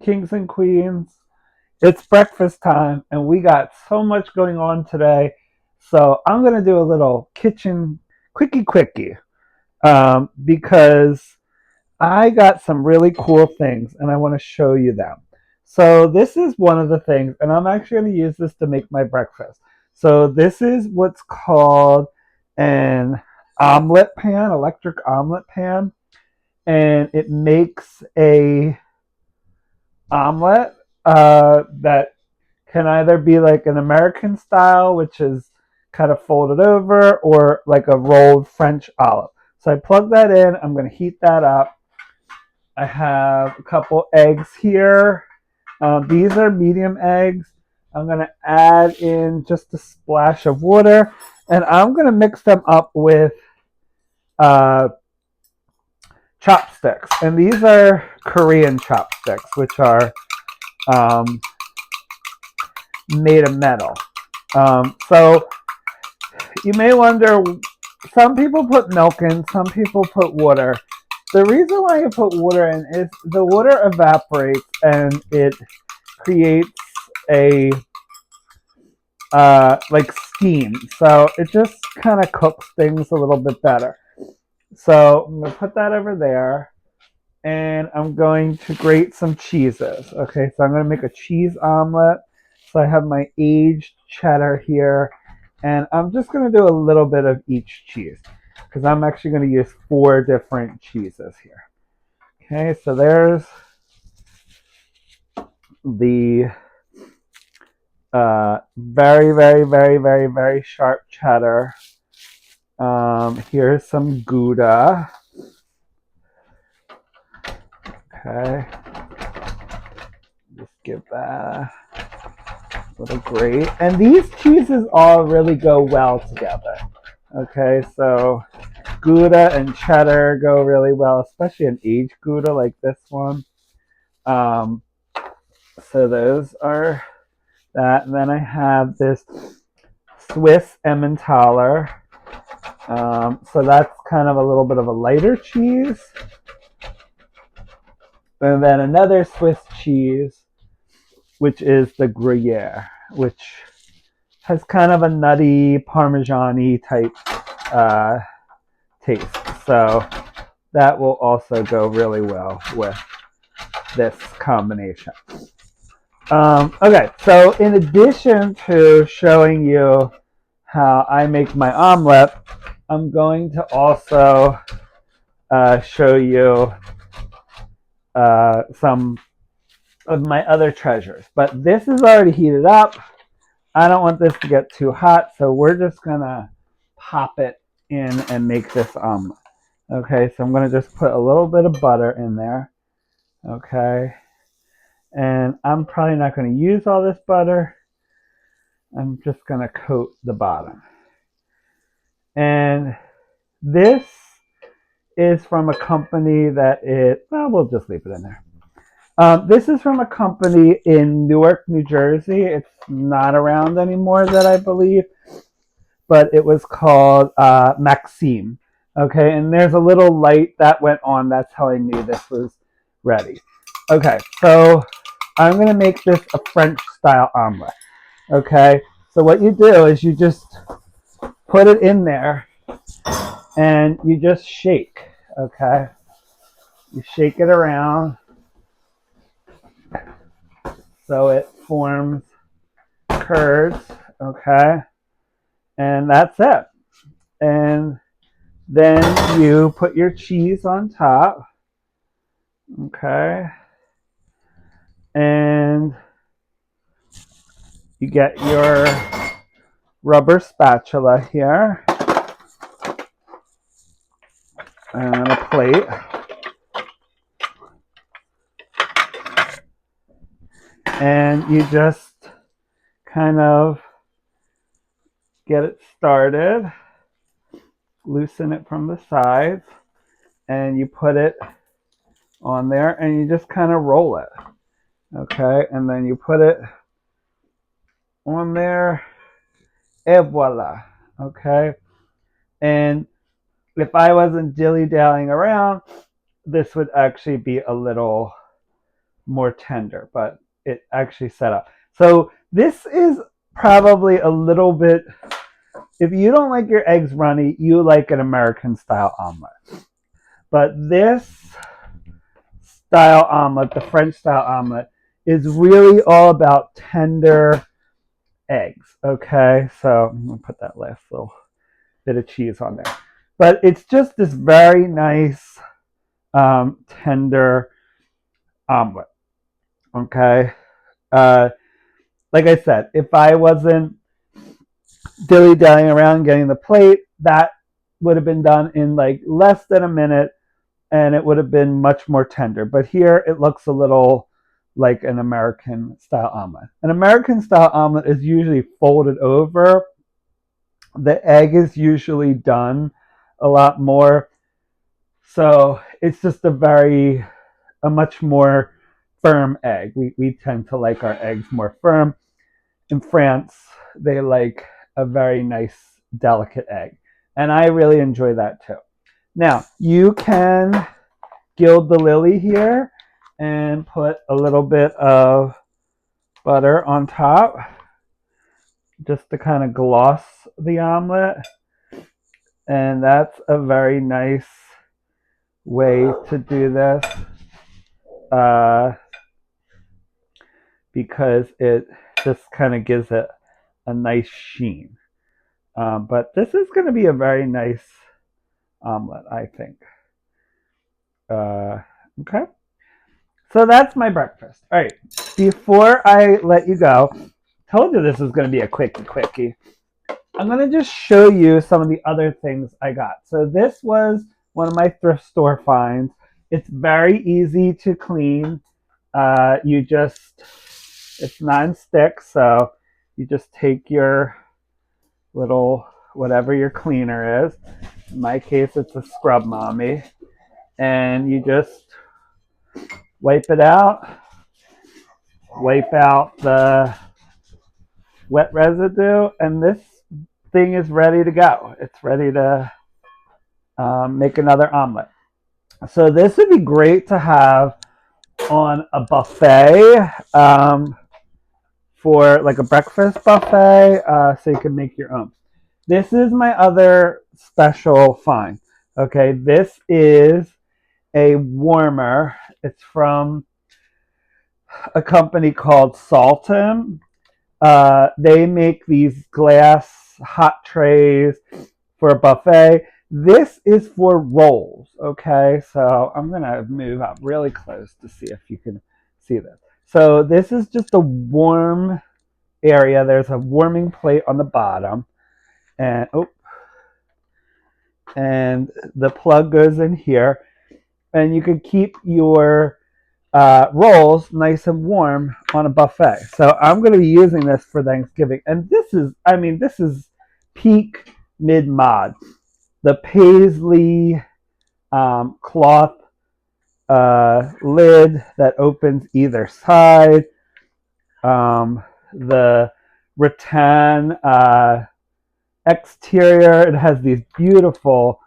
kings and queens. It's breakfast time, and we got so much going on today. So I'm gonna do a little kitchen quickie because I got some really cool things, and I want to show you them. So this is one of the things, and I'm actually going to use this to make my breakfast. So this is what's called an omelet pan, electric omelet pan, and it makes a omelet that can either be like an American style, which is kind of folded over, or like a rolled French olive. So I plug that in. I'm going to heat that up. I have a couple eggs here. These are medium eggs. I'm going to add in just a splash of water, and I'm going to mix them up with uh, chopsticks. And these are Korean chopsticks, which are um, made of metal. So you may wonder, some people put milk in, some people put water. The reason why you put water in is the water evaporates and it creates a like steam. So it just kind of cooks things a little bit better. So I'm going to put that over there and I'm going to grate some cheeses. Okay, so I'm going to make a cheese omelet. So I have my aged cheddar here and I'm just going to do a little bit of each cheese because I'm actually going to use 4 different cheeses here. Okay, so there's the very, very, very, very, very sharp cheddar. Here's some Gouda. Okay, just give that a little grate. And these cheeses all really go well together. Okay, so Gouda and cheddar go really well, especially an aged Gouda like this one. Um, so those are that. And then I have this Swiss Emmentaler. So that's kind of a little bit of a lighter cheese. And then another Swiss cheese, which is the Gruyere, which has kind of a nutty Parmesan-y type taste. So that will also go really well with this combination. Okay, so in addition to showing you how I make my omelet, I'm going to also show you some of my other treasures. But this is already heated up. I don't want this to get too hot, so we're just going to pop it in and make this omelet. Okay, so I'm going to just put a little bit of butter in there. Okay, and I'm probably not going to use all this butter. I'm just going to coat the bottom. And this is from a company that we'll just leave it in there. This is from a company in Newark, New Jersey. It's not around anymore that I believe, but it was called Maxim. Okay, and there's a little light that went on. That's how I knew this was ready. Okay, so I'm going to make this a French style omelet. Okay, so what you do is you just put it in there and you just shake. Okay, you shake it around so it forms curds. Okay, and that's it. And then you put your cheese on top. Okay, and you get your rubber spatula here and a plate. And you just kind of get it started, loosen it from the sides, and you put it on there and you just kind of roll it. Okay, and then you put it on there, et voila. Okay, and if I wasn't dilly-dallying around, this would actually be a little more tender, but it actually set up. So this is probably a little bit, if you don't like your eggs runny, you like an American style omelet. But this style omelet, the French style omelet, is really all about tender eggs. Okay, so I'm gonna put that last little bit of cheese on there. But it's just this very nice, tender omelet. Okay, like I said, if I wasn't dilly-dallying around getting the plate, that would have been done in like less than a minute, and it would have been much more tender. But here it looks a little like an American style omelet. An American style omelet is usually folded over. The egg is usually done a lot more. So it's just a much more firm egg. We tend to like our eggs more firm. In France, they like a very nice, delicate egg. And I really enjoy that too. Now, you can gild the lily here and put a little bit of butter on top just to kind of gloss the omelet. And that's a very nice way to do this because it just kind of gives it a nice sheen. But this is going to be a very nice omelet, I think. Okay. So that's my breakfast. All right. Before I let you go, told you this was going to be a quickie. I'm going to just show you some of the other things I got. So this was one of my thrift store finds. It's very easy to clean. It's non-stick, so you just take your little, whatever your cleaner is. In my case, it's a Scrub Mommy. And you just wipe it out. Wipe out the wet residue, and this thing is ready to go. It's ready to make another omelet. So this would be great to have on a buffet, for like a breakfast buffet, so you can make your own. This is my other special find. Okay, this is a warmer. It's from a company called Salton. They make these glass hot trays for a buffet. This is for rolls, okay? So I'm going to move up really close to see if you can see this. So this is just a warm area. There's a warming plate on the bottom. And the plug goes in here. And you can keep your rolls nice and warm on a buffet. So I'm going to be using this for Thanksgiving. And this is peak mid-mod. The paisley cloth lid that opens either side. The rattan exterior. It has these beautiful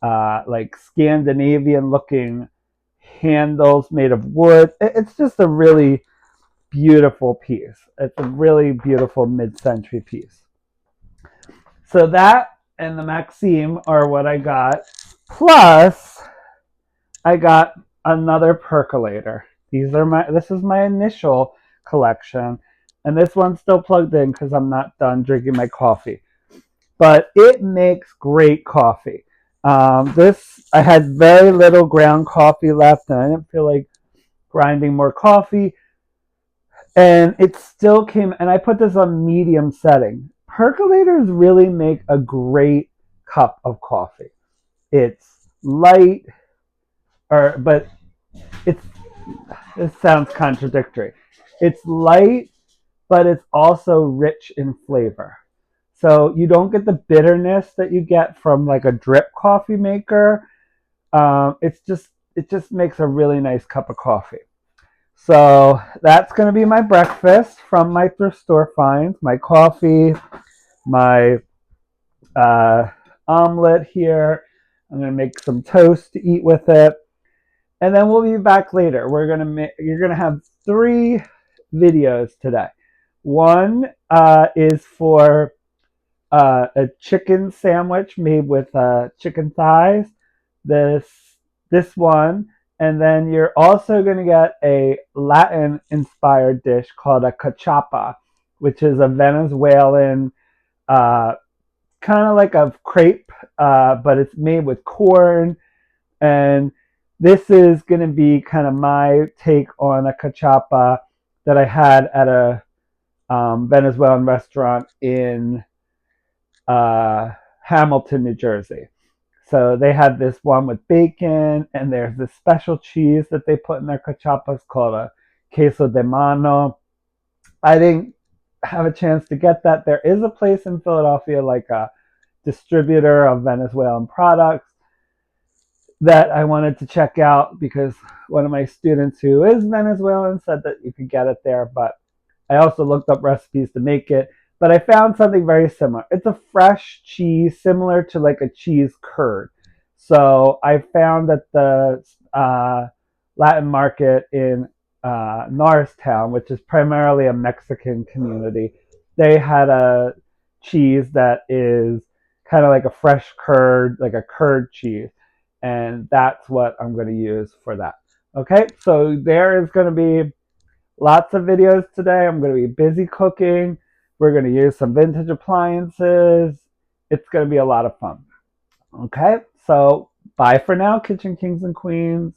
like Scandinavian looking handles made of wood. It's just a really beautiful piece. It's a really beautiful mid-century piece. So that and the Maxim are what I got. Plus, I got another percolator. This is my initial collection. And this one's still plugged in because I'm not done drinking my coffee. But it makes great coffee. I had very little ground coffee left, and I didn't feel like grinding more coffee. And it still came, and I put this on medium setting. Percolators really make a great cup of coffee. It's light, but it sounds contradictory. It's light, but it's also rich in flavor. So you don't get the bitterness that you get from like a drip coffee maker. It just makes a really nice cup of coffee. So that's going to be my breakfast from my thrift store finds. My coffee, my omelet here. I'm going to make some toast to eat with it. and then we'll be back later. You're gonna have 3 videos today. One is for a chicken sandwich made with chicken thighs. This this one, and then you're also going to get a Latin inspired dish called a cachapa, which is a Venezuelan uh, kind of like a crepe, but it's made with corn. And this is going to be kind of my take on a cachapa that I had at a Venezuelan restaurant in Hamilton, New Jersey. So they had this one with bacon, and there's this special cheese that they put in their cachapas called a queso de mano. I didn't have a chance to get that. There is a place in Philadelphia, like a distributor of Venezuelan products, that I wanted to check out because one of my students who is Venezuelan said that you could get it there, but I also looked up recipes to make it. But I found something very similar. It's a fresh cheese, similar to like a cheese curd. So I found that the Latin market in Norristown, which is primarily a Mexican community, they had a cheese that is kind of like a fresh curd, like a curd cheese. And that's what I'm going to use for that. Okay, so there is going to be lots of videos today. I'm going to be busy cooking. We're going to use some vintage appliances. It's going to be a lot of fun. Okay, so bye for now, Kitchen Kings and Queens.